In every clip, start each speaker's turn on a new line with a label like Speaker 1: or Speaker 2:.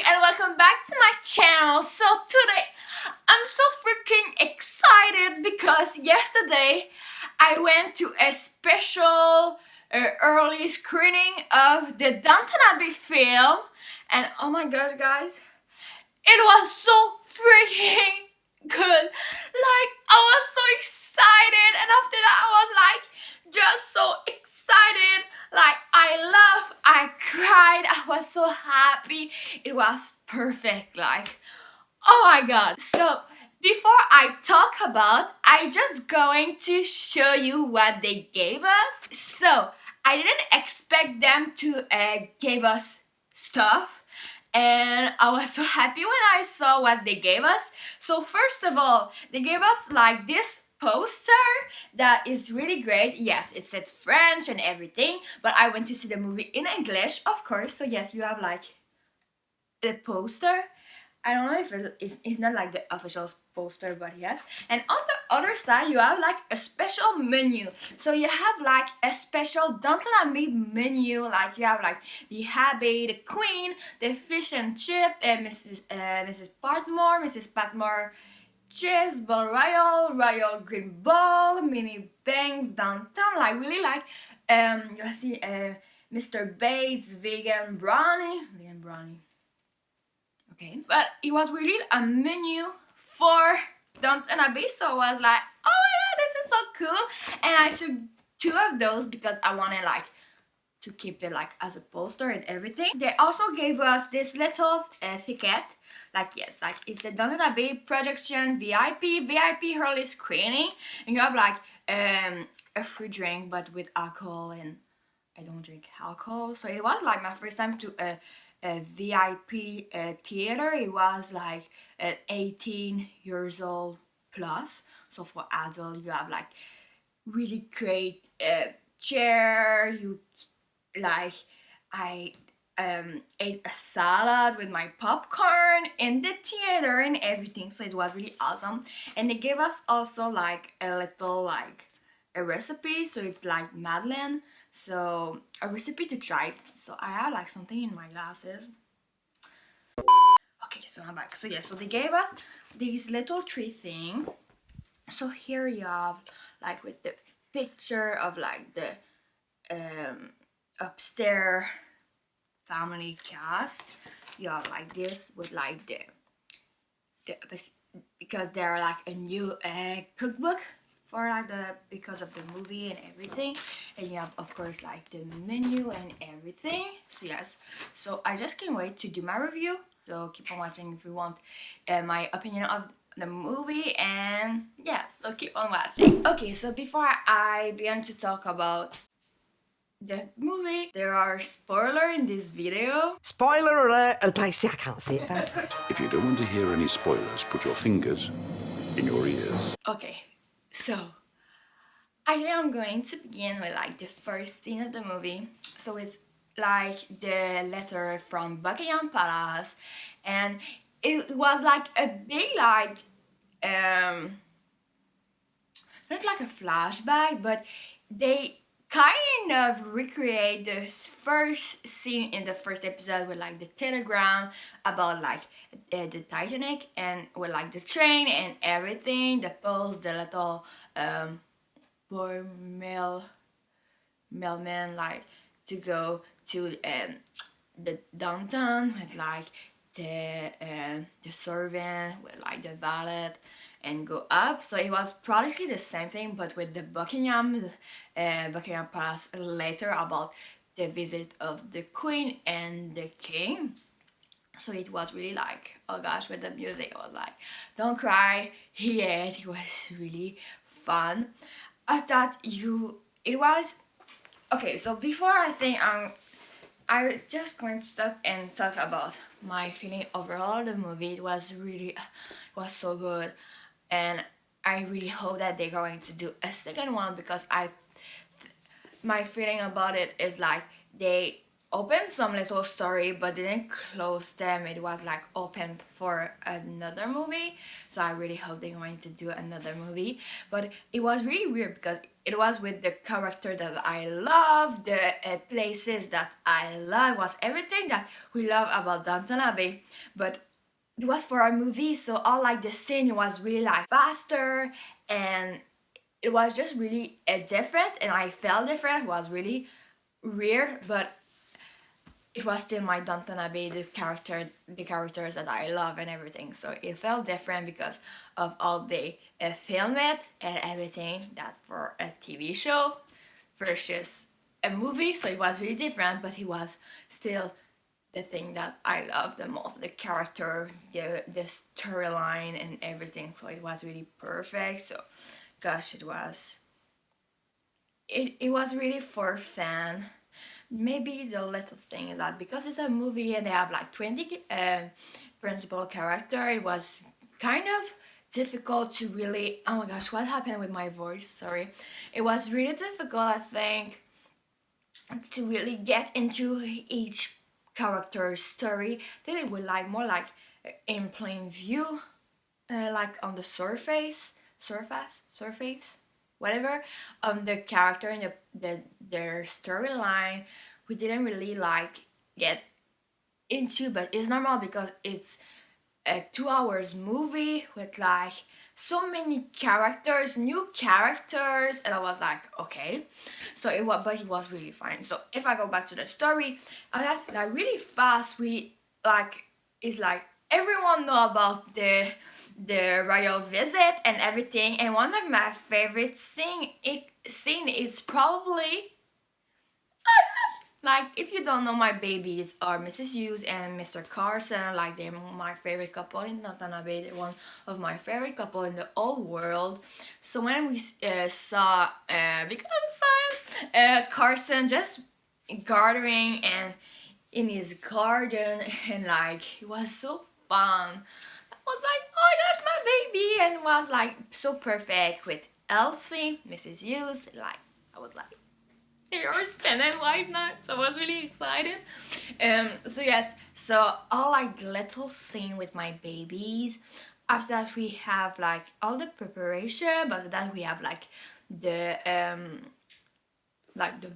Speaker 1: and welcome back to my channel. So today I'm so freaking excited because yesterday I went to a special early screening of the Downton Abbey film, and oh my gosh guys, it was so freaking good. Like, I was so excited, and after that I was like just so excited. Like, I laughed, I cried, I was so happy. It was perfect. Like, oh my god. So before I talk about, I just going to show you what they gave us. So I didn't expect them to give us stuff, and I was so happy when I saw what they gave us. So first of all, they gave us like this poster that is really great. Yes, it said French and everything, but I went to see the movie in English, of course. So yes, you have like the poster. I don't know if it's not like the official poster, but yes. And on the other side, you have like a special menu. So you have like a special Downton Abbey menu. Like you have like the Abbey, the Queen, the fish and chip, Mrs. Patmore, cheese, ball royal green ball, mini bangs downtown. Like really like you see Mr. Bates vegan brownie. Okay, but it was really a menu for Downton Abbey, so I was like, oh my god, this is so cool. And I took 2 of those because I wanted like to keep it like as a poster and everything. They also gave us this little ticket, like yes, like it's a Downton Abbey projection VIP early screening, and you have like a free drink but with alcohol, and I don't drink alcohol, so it was like my first time to a VIP theater. It was like 18 years old plus. So for adults, you have like really great chair. You like I ate a salad with my popcorn in the theater and everything. So it was really awesome. And they gave us also like a little like a recipe. So it's like Madeleine. So a recipe to try. So I have like something in my glasses. Okay, so I'm back. So yeah, so they gave us these little tree thing. So here you have like with the picture of like the upstairs family cast. You have like this with like the because they're like a new cookbook for like because of the movie and everything, and you have of course like the menu and everything. So yes, so I just can't wait to do my review, so keep on watching if you want my opinion of the movie. And yeah, so keep on watching. Okay, so before I begin to talk about the movie, there are spoilers in this video.
Speaker 2: Spoiler alert! I can't see it.
Speaker 3: If you don't want to hear any spoilers, put your fingers in your ears.
Speaker 1: Okay, so I am going to begin with like the first scene of the movie. So it's like the letter from Buckingham Palace, and it was like a big like not like a flashback, but they kind of recreate the first scene in the first episode with like the telegram about like the Titanic, and with like the train and everything, the post, the little boy mailman like to go to the downtown with like the servant with like the valet and go up. So it was practically the same thing, but with the Buckingham Palace later about the visit of the Queen and the King. So it was really like, oh gosh, with the music, I was like, don't cry. Yes, it was really fun. I thought it was okay. So before I think I'm just going to stop and talk about my feeling overall. The movie, it was so good, and I really hope that they're going to do a second one, because my feeling about it is like they opened some little story but didn't close them. It was like open for another movie, so I really hope they're going to do another movie. But it was really weird because it was with the character that I love, the places that I love, was everything that we love about Downton Abbey, but it was for a movie, so all like the scene was really like faster, and it was just really different, and I felt different. It was really weird, but it was still my Downton Abbey, the characters that I love and everything. So it felt different because of all they film it and everything that for a TV show versus a movie. So it was really different, but it was still the thing that I love the most, the character, the storyline and everything. So it was really perfect. So gosh, it was really for fan. Maybe the little thing is that because it's a movie and they have like 20 principal character, it was kind of difficult to really, oh my gosh, what happened with my voice, sorry. It was really difficult, I think, to really get into each character's story. Then it would like more like in plain view, like on the surface, whatever, the character and their storyline. We didn't really like get into, but it's normal because it's a 2 hours movie with like so many characters, new characters, and I was like, okay. So but it was really fine. So if I go back to the story, I was like really fast. We like, it's like everyone know about the royal visit and everything, and one of my favorite scene is probably, like, if you don't know, my babies are Mrs. Hughes and Mr. Carson. Like, they're my favorite couple in Downton Abbey. They're one of my favorite couple in the whole world. So when we saw Carson just gardening and in his garden, and like it was so fun. I was like, oh my gosh, my baby, and it was like so perfect with Elsie, Mrs. Hughes. Like, I was like, you're standing right now, so I was really excited. So yes, so all like little scene with my babies. After that we have like all the preparation, but after that we have like the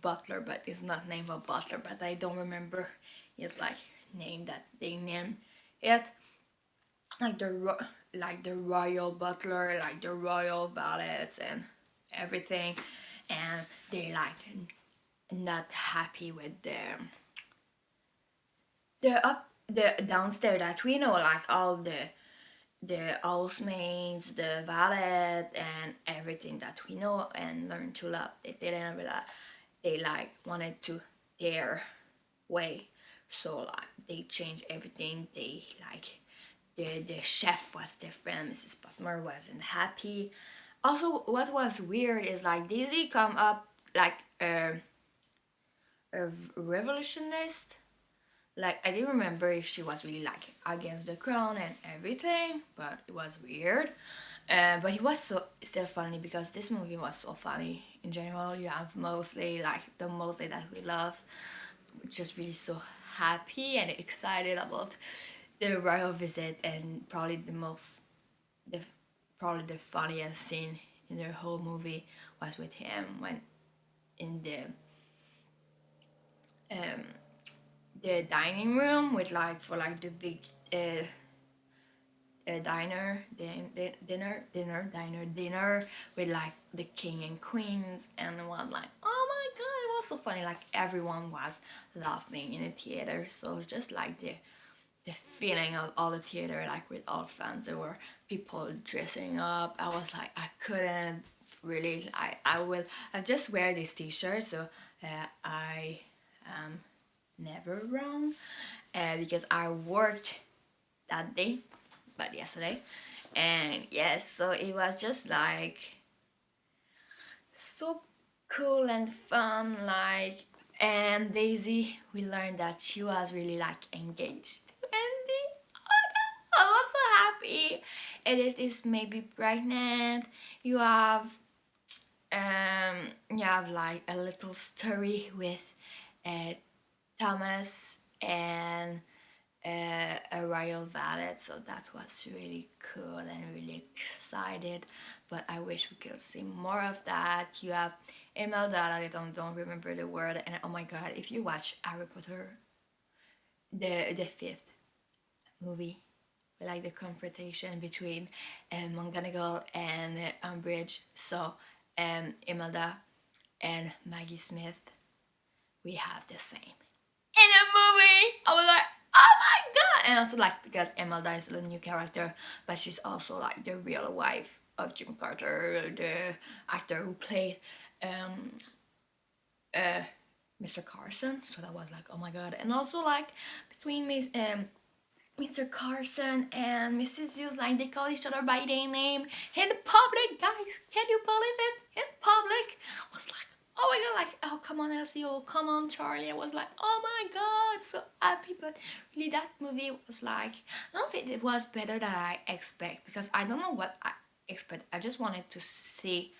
Speaker 1: butler, but it's not named a butler, but I don't remember his like name that they named it. Like the royal butler, like the royal valets and everything, and they like not happy with the downstairs that we know, like all the housemaids, the valet, and everything that we know and learn to love. They didn't realize they like wanted to their way, so like they changed everything. They like the chef was different. Mrs. Butler wasn't happy. Also, what was weird is like Daisy come up like a revolutionist. Like, I didn't remember if she was really like against the crown and everything, but it was weird. But it was so still funny because this movie was so funny in general. You have mostly like the mostly that we love, just really so happy and excited about the royal visit, and probably the funniest scene in the whole movie was with him when in the dining room with like for like the big dinner with like the king and queens, and the one like, oh my god, it was so funny. Like everyone was laughing in the theater. So just like the feeling of all the theater, like with all fans, there were people dressing up. I was like, I couldn't really, I just wear this t-shirt, so I am never wrong, because I worked that day, but yesterday, and yes, so it was just like so cool and fun. Like, and Daisy, we learned that she was really like engaged to Andy. Oh, I was so happy. Edith is maybe pregnant. You have like a little story with Thomas and a royal valet, so that was really cool and really excited. But I wish we could see more of that. You have Imelda, I don't remember the word, and oh my god, if you watch Harry Potter, the fifth movie, like the confrontation between McGonagall and Umbridge, so Imelda and Maggie Smith, we have the same in the movie. I was like, oh my god! And also like because Imelda is a new character, but she's also like the real wife of Jim Carter, the actor who played Mr. Carson. So that was like, oh my god! And also like between me, Mr. Carson and Mrs. Hughes, like they call each other by their name in public, guys. Can you believe it? In public, I was like, oh my god, like, oh come on Elsie, oh come on Charlie. I was like, oh my god, so happy. But really that movie was like, I don't think it was better than I expect, because I don't know what I expect. I just wanted to see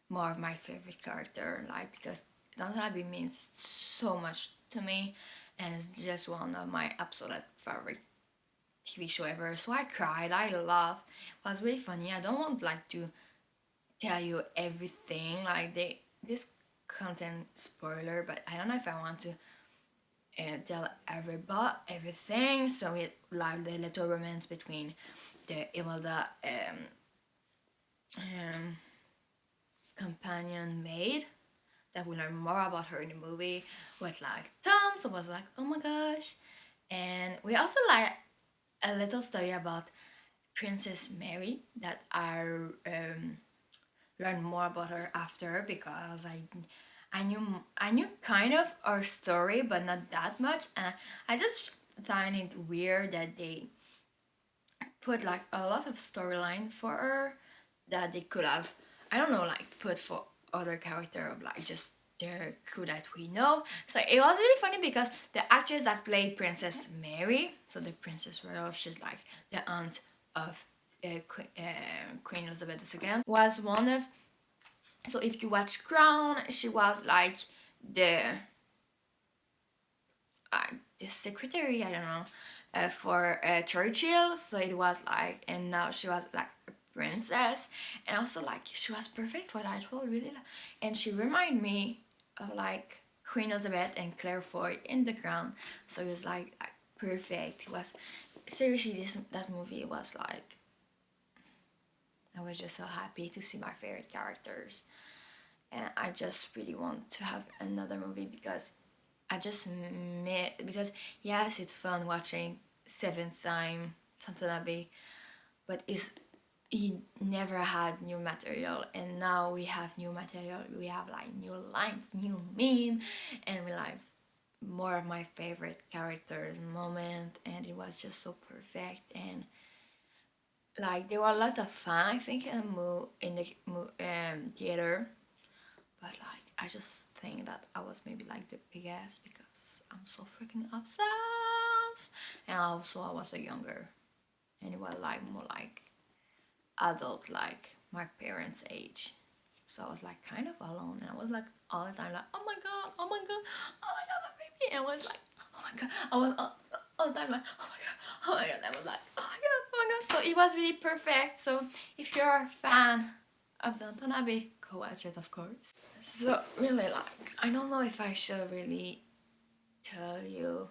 Speaker 1: more of my favorite character, like, because Downton Abbey means so much to me, and it's just one of my absolute favorite TV show ever. So I cried, I laughed. It was really funny. I don't want like to tell you everything, like this content spoiler, but I don't know if I want to tell everything. So it like the little romance between the Imelda companion maid, that we learn more about her in the movie with like Tom. So I was like, oh my gosh. And we also like a little story about Princess Mary that I learned more about her after, because I knew kind of her story but not that much, and I just find it weird that they put like a lot of storyline for her that they could have, I don't know, like put for other character of like just the crew that we know. So it was really funny because the actress that played Princess Mary, so the Princess Royal, she's like the aunt of Queen Elizabeth II, was one of, so if you watch Crown, she was like the secretary, I don't know, for Churchill. So it was like, and now she was like a princess, and also like she was perfect for that role, really. And she reminded me of like Queen Elizabeth and Claire Foy in The Crown. So it was like perfect. It was seriously, that movie was like, I was just so happy to see my favorite characters, and I just really want to have another movie, because I just because yes, it's fun watching seventh time Downton Abbey, but he never had new material, and now we have new material. We have like new lines, new meme, and we like more of my favorite characters moment, and it was just so perfect. And like there were a lot of fun, I think, in the theater, but like I just think that I was maybe like the biggest, because I'm so freaking obsessed, and also I was a younger, and it was like more like adult, like my parents' age. So I was like kind of alone, and I was like all the time like, oh my god, oh my god, oh my god, my baby. And I was like, oh my god, I was all the time like, oh my god, oh my god. And I was like, oh my god, oh my god. So it was really perfect. So if you're a fan of Downton Abbey, go watch it, of course. So really, like, I don't know if I should really tell you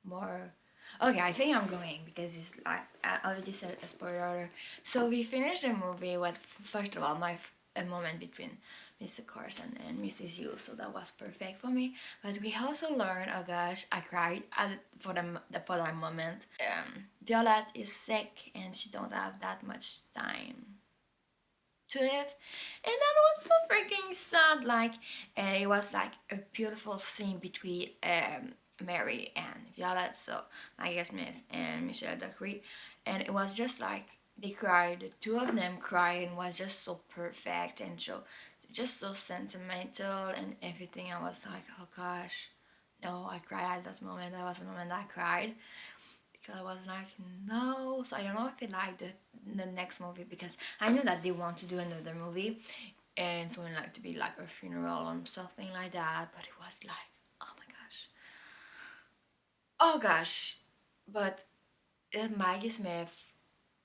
Speaker 1: more. Okay, I think I'm going, because it's like I already said a spoiler. So we finished the movie with, first of all, a moment between Mr. Carson and Mrs. Yu, so that was perfect for me. But we also learned, oh gosh, I cried for that moment. Violet is sick and she don't have that much time to live, and that was so freaking sad. Like, and it was like a beautiful scene between Mary and Violet, so Maggie Smith and Michelle Dockery, and it was just like they cried, the two of them cried, and was just so perfect and so just so sentimental and everything. I was like, oh gosh, no, I cried at that moment. That was the moment I cried, because I was like, no. So I don't know if I like the next movie, because I know that they want to do another movie, and something like to be like a funeral or something like that, but it was like, oh my gosh, Oh gosh, but Maggie Smith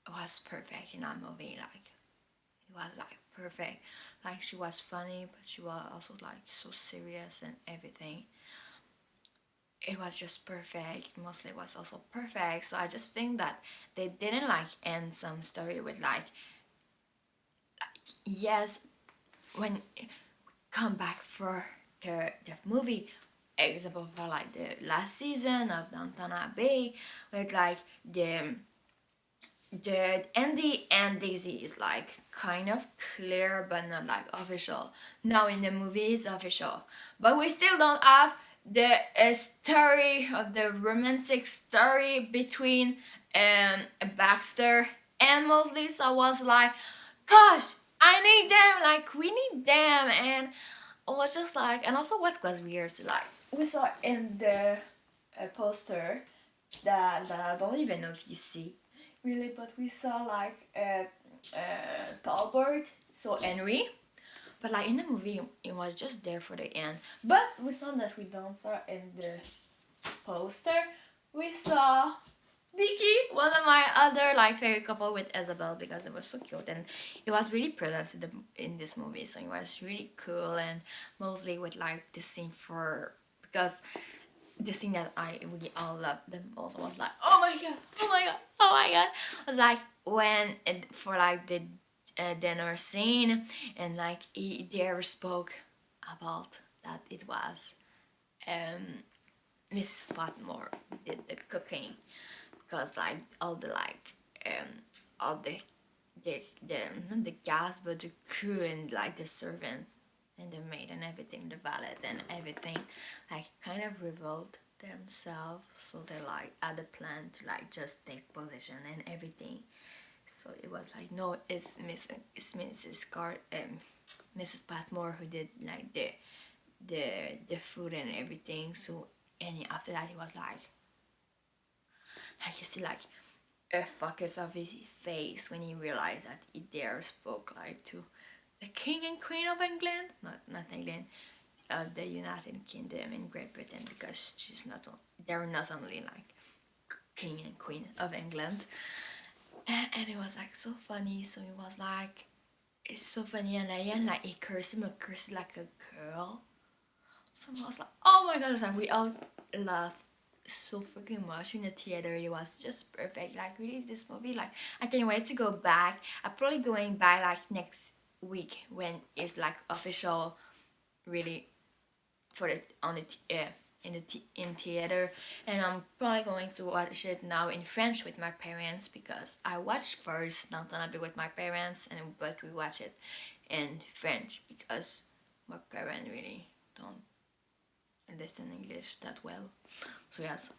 Speaker 1: was perfect in that movie. Like it was like perfect. Like she was funny, but she was also like so serious and everything. It was just perfect. Mostly it was also perfect. So I just think that they didn't like end some story with like yes, when come back for the movie, example for like the last season of Downton Abbey, with like the Andy and Daisy is like kind of clear but not like official. Now in the movie it's official, but we still don't have the story of the romantic story between Baxter and Mosley. So I was like, gosh, I need them. Like we need them, and I was just like, and also what was weird, so like we saw in the poster that I don't even know if you see really, but we saw like Talbot, so Henry, but like in the movie it was just there for the end. But we saw that we don't saw in the poster. We saw Nikki, one of my other like favorite couple with Isabel because it was so cute and it was really present in this movie, so it was really cool and mostly with like the scene for because the scene that we all loved the most was like, oh my god, oh my god, oh my god. It was like when for like the dinner scene and like they spoke about that it was Mrs. Patmore did the cooking because like all the like all the not the gas but the crew and like the servant and the maid and everything, the valet and everything, like kind of revolt themselves. So they like had a plan to like just take possession and everything. So it was like no, it's Mrs. Patmore who did like the food and everything. So and after that it was like you see like a focus of his face when he realized that he dare spoke like to the King and Queen of England, not England, the United Kingdom in Great Britain, because they're not only like King and Queen of England, and it was like so funny. So it was like it's so funny, and at the end like he cursed like a girl. So I was like, oh my god, it was like we all laughed so freaking much in the theater. It was just perfect. Like really this movie, like I can't wait to go back. I'm probably going back like next week when it's like official really for the on the in theater, and I'm probably going to watch it now in French with my parents because I watched first Downton Abbey with my parents but we watch it in French because my parents really don't understand English that well. So yes,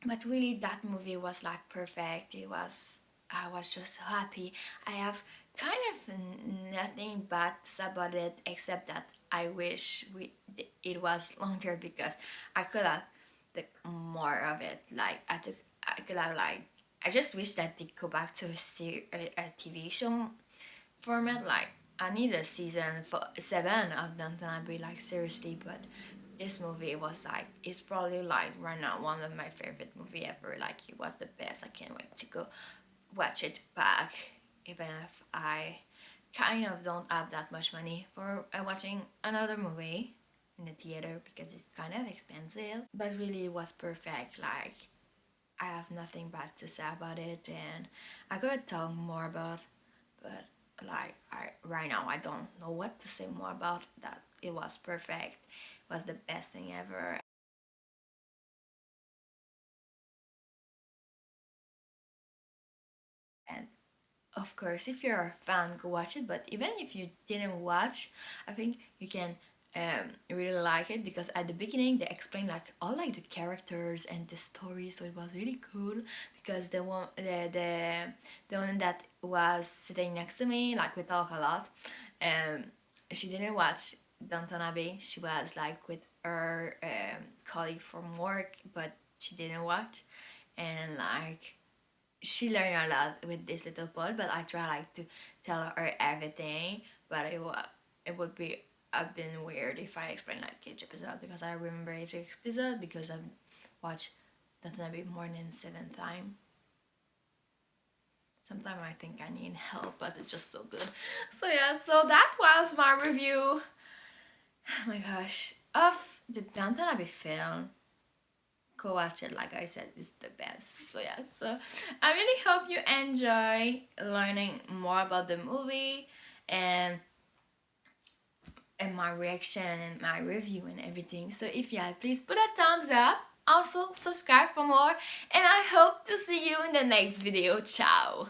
Speaker 1: but really that movie was like perfect. I was just happy. I have kind of nothing bad to say about it except that I wish it was longer because I could have took more of it. Like I could have like I just wish that they go back to a TV show format. Like I need a season for 7 of Downton Abbey, like seriously. But this movie was like it's probably like right now one of my favorite movie ever. Like it was the best. I can't wait to go watch it back, even if I kind of don't have that much money for watching another movie in the theater because it's kind of expensive. But really it was perfect. Like I have nothing bad to say about it, and I could talk more about, but like right now I don't know what to say more about that. It was perfect. It was the best thing ever. And of course, if you're a fan, go watch it. But even if you didn't watch, I think you can really like it because at the beginning they explain like all like the characters and the story, so it was really cool. Because the one that was sitting next to me, like we talk a lot, um, she didn't watch Downton Abbey. She was like with her colleague from work, but she didn't watch, and like she learned a lot with this little pod, but I try like to tell her everything. But it would be a bit weird if I explain like each episode because I remember each episode because I've watched Downton Abbey more than 7 times. Sometimes I think I need help, but it's just so good. So yeah, so that was my review. Oh my gosh, of the Downton Abbey film. Go watch it, like I said, it's the best. So yeah, so I really hope you enjoy learning more about the movie and my reaction and my review and everything. So if yeah, please put a thumbs up. Also subscribe for more, and I hope to see you in the next video. Ciao.